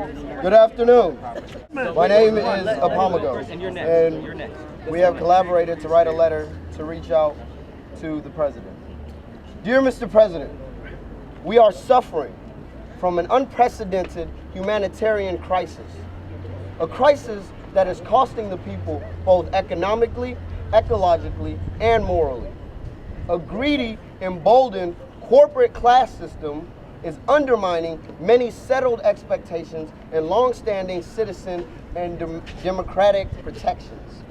Good afternoon. My name is Apamago, and we have collaborated to write a letter to reach out to the President. Dear Mr. President, we are suffering from an unprecedented humanitarian crisis, a crisis that is costing the people both economically, ecologically, and morally. A greedy, emboldened corporate class system is undermining many settled expectations and long-standing citizen and democratic protections.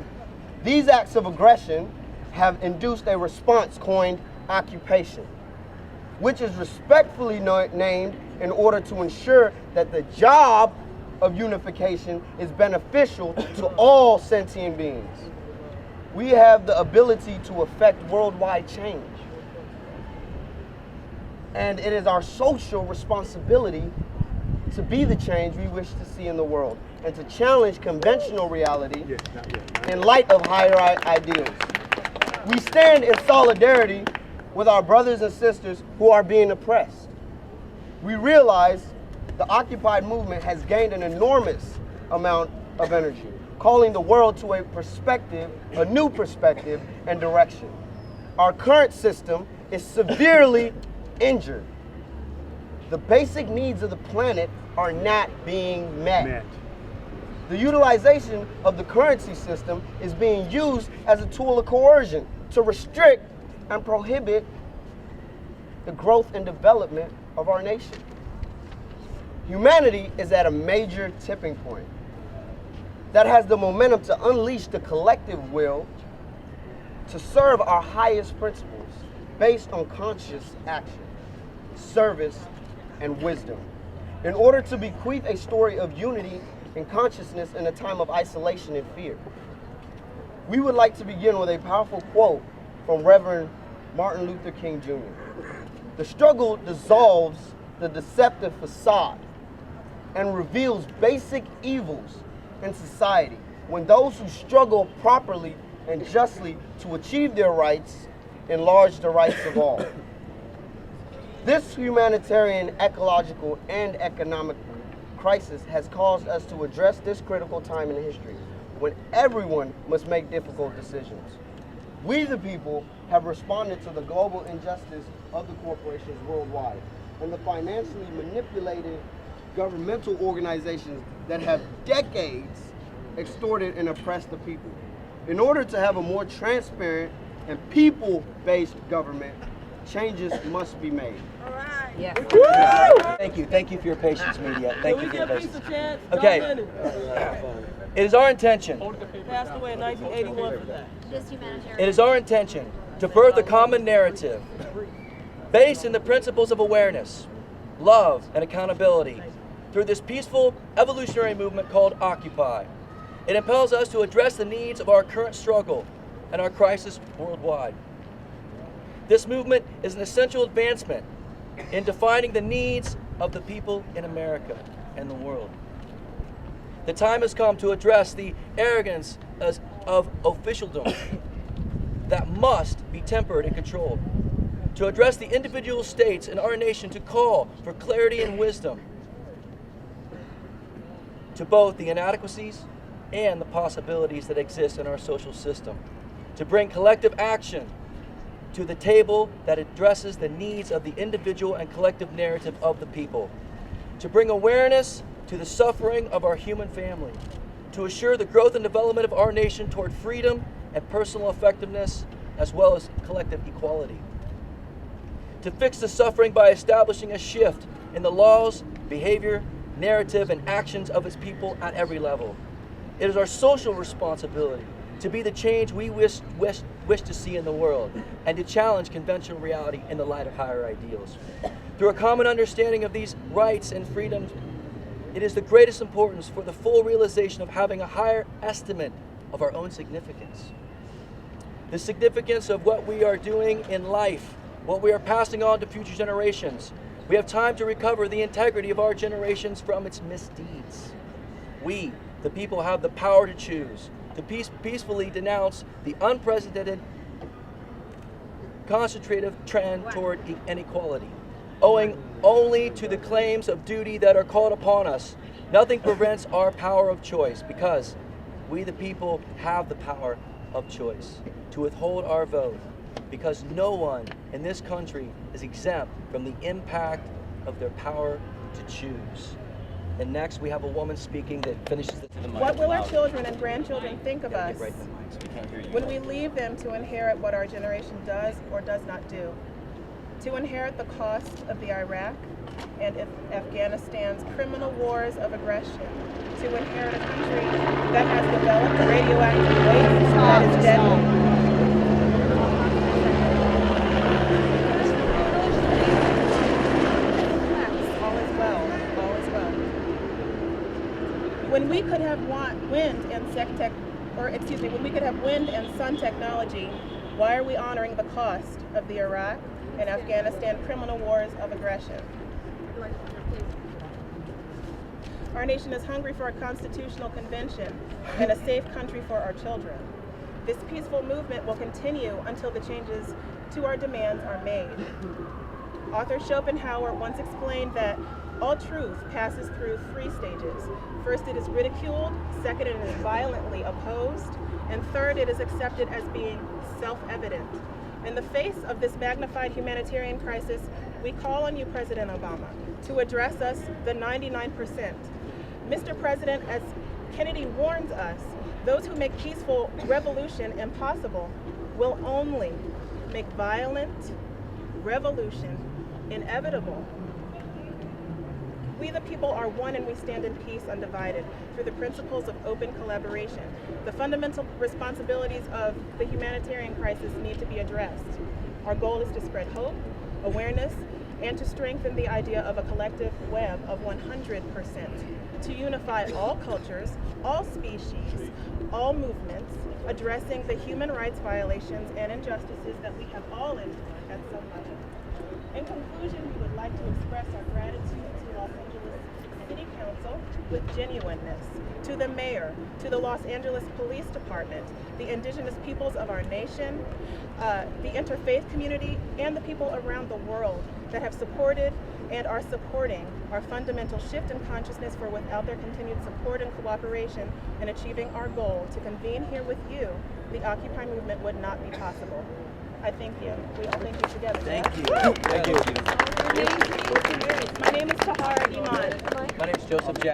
These acts of aggression have induced a response coined occupation, which is respectfully named in order to ensure that the job of unification is beneficial to all sentient beings. We have the ability to affect worldwide change. And it is our social responsibility to be the change we wish to see in the world and to challenge conventional reality in light of higher ideals. We stand in solidarity with our brothers and sisters who are being oppressed. We realize the Occupy movement has gained an enormous amount of energy, calling the world to a new perspective and direction. Our current system is severely injured. The basic needs of the planet are not being met. The utilization of the currency system is being used as a tool of coercion to restrict and prohibit the growth and development of our nation. Humanity is at a major tipping point that has the momentum to unleash the collective will to serve our highest principles based on conscious action, service, and wisdom, in order to bequeath a story of unity and consciousness in a time of isolation and fear. We would like to begin with a powerful quote from Reverend Martin Luther King Jr. The struggle dissolves the deceptive facade and reveals basic evils in society when those who struggle properly and justly to achieve their rights enlarge the rights of all. This humanitarian, ecological, and economic crisis has caused us to address this critical time in history when everyone must make difficult decisions. We, the people, have responded to the global injustice of the corporations worldwide and the financially manipulated governmental organizations that have decades extorted and oppressed the people. In order to have a more transparent and people-based government, changes must be made. All right. Yeah. Thank you for your patience, media. Thank you for your patience. Okay. It is our intention. Passed away in 1981 for that. It is our intention to birth a common narrative based in the principles of awareness, love, and accountability through this peaceful evolutionary movement called Occupy. It impels us to address the needs of our current struggle and our crisis worldwide. This movement is an essential advancement in defining the needs of the people in America and the world. The time has come to address the arrogance of officialdom that must be tempered and controlled, to address the individual states in our nation to call for clarity and wisdom to both the inadequacies and the possibilities that exist in our social system, to bring collective action to the table that addresses the needs of the individual and collective narrative of the people, to bring awareness to the suffering of our human family, to assure the growth and development of our nation toward freedom and personal effectiveness, as well as collective equality, to fix the suffering by establishing a shift in the laws, behavior, narrative, and actions of its people at every level. It is our social responsibility to be the change we wish to see in the world, and to challenge conventional reality in the light of higher ideals. Through a common understanding of these rights and freedoms, it is the greatest importance for the full realization of having a higher estimate of our own significance. The significance of what we are doing in life, what we are passing on to future generations. We have time to recover the integrity of our generations from its misdeeds. We, the people, have the power to choose, to peacefully denounce the unprecedented concentrative trend toward inequality, owing only to the claims of duty that are called upon us Nothing prevents our power of choice because we, the people, have the power of choice to withhold our vote because no one in this country is exempt from the impact of their power to choose. And next, we have a woman speaking that finishes the What will our children and grandchildren think of us when we leave them to inherit what our generation does or does not do? To inherit the cost of the Iraq and Afghanistan's criminal wars of aggression. To inherit a country that has developed radioactive waste that is deadly. All is well. All is well. When we could have when we could have wind and sun technology, why are we honoring the cost of the Iraq and Afghanistan criminal wars of aggression? Our nation is hungry for a constitutional convention and a safe country for our children. This peaceful movement will continue until the changes to our demands are made. Author Schopenhauer once explained that all truth passes through 3 stages. First, it is ridiculed. Second, it is violently opposed. And third, it is accepted as being self-evident. In the face of this magnified humanitarian crisis, we call on you, President Obama, to address us, the 99%. Mr. President, as Kennedy warns us, those who make peaceful revolution impossible will only make violent revolution inevitable. We the people are one and we stand in peace undivided through the principles of open collaboration. The fundamental responsibilities of the humanitarian crisis need to be addressed. Our goal is to spread hope, awareness, and to strengthen the idea of a collective web of 100%, to unify all cultures, all species, all movements, addressing the human rights violations and injustices that we have all endured at some level. In conclusion, we would like to express our gratitude to Los Angeles City Council with genuineness, to the mayor, to the Los Angeles Police Department, the indigenous peoples of our nation, the interfaith community, and the people around the world that have supported and are supporting our fundamental shift in consciousness, for without their continued support and cooperation in achieving our goal to convene here with you, the Occupy movement would not be possible. I thank you. We all thank you together. Thank you. Thank you. My name is Tahara Iman. My name is Joseph Jackson.